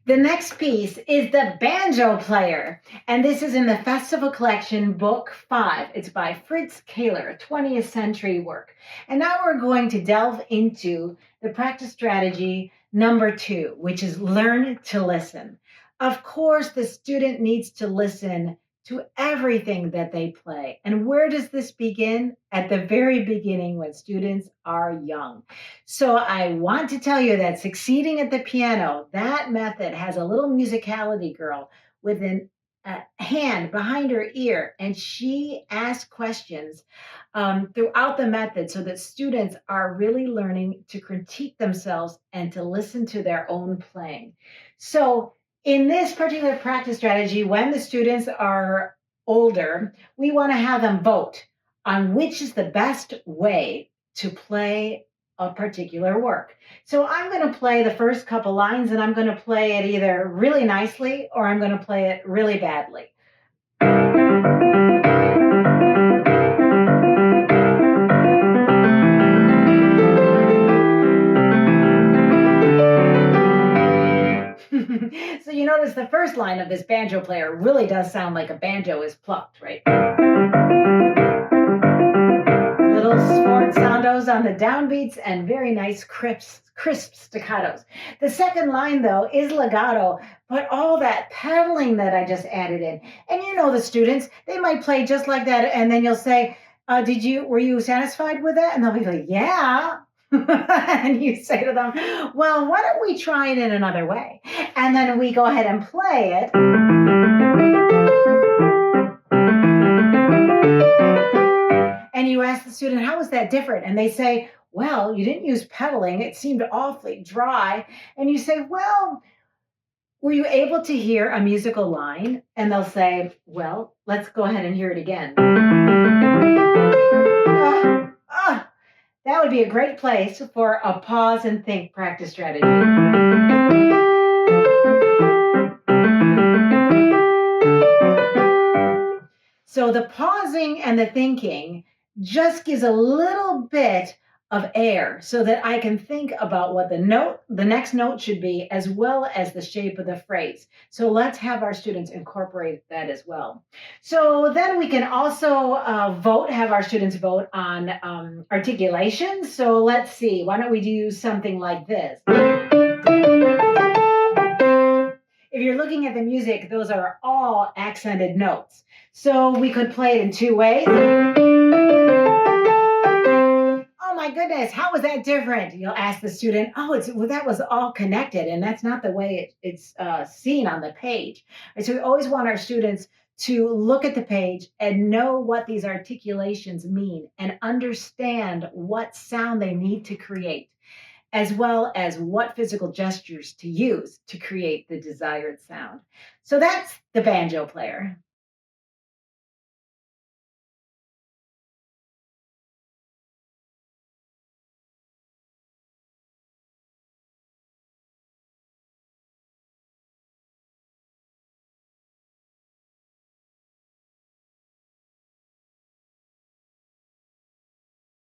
The next piece is the Banjo Player, and this is in the Festival Collection, Book 5. It's by Fritz, a 20th century work. And now we're going to delve into the practice strategy number 2, which is learn to listen. Of course, the student needs to listen to everything that they play. And where does this begin? At the very beginning, when students are young. So I want to tell you that succeeding at the piano, that method has a little musicality girl with a hand behind her ear, and she asks questions throughout the method so that students are really learning to critique themselves and to listen to their own playing. So in this particular practice strategy, when the students are older, we want to have them vote on which is the best way to play a particular work. So I'm going to play the first couple lines and I'm going to play it either really nicely or I'm going to play it really badly. So you notice the first line of this banjo player really does sound like a banjo is plucked, right? Little sforzados on the downbeats and very nice crisp staccatos. The second line, though, is legato, but all that pedaling that I just added in. And you know the students, they might play just like that, and then you'll say, were you satisfied with that? And they'll be like, yeah. And you say to them, well, why don't we try it in another way? And then we go ahead and play it. And you ask the student, how is that different? And they say, well, you didn't use pedaling. It seemed awfully dry. And you say, well, were you able to hear a musical line? And they'll say, well, let's go ahead and hear it again. That would be a great place for a pause and think practice strategy. So the pausing and the thinking just gives a little bit of air so that I can think about what the next note should be, as well as the shape of the phrase. So let's have our students incorporate that as well. So then we can also have our students vote on articulation. So let's see, why don't we do something like this? If you're looking at the music, those are all accented notes. So we could play it in two ways. Oh my goodness, how was that different? You'll ask the student, that was all connected, and that's not the way it's seen on the page. And so we always want our students to look at the page and know what these articulations mean and understand what sound they need to create, as well as what physical gestures to use to create the desired sound. So that's the banjo player.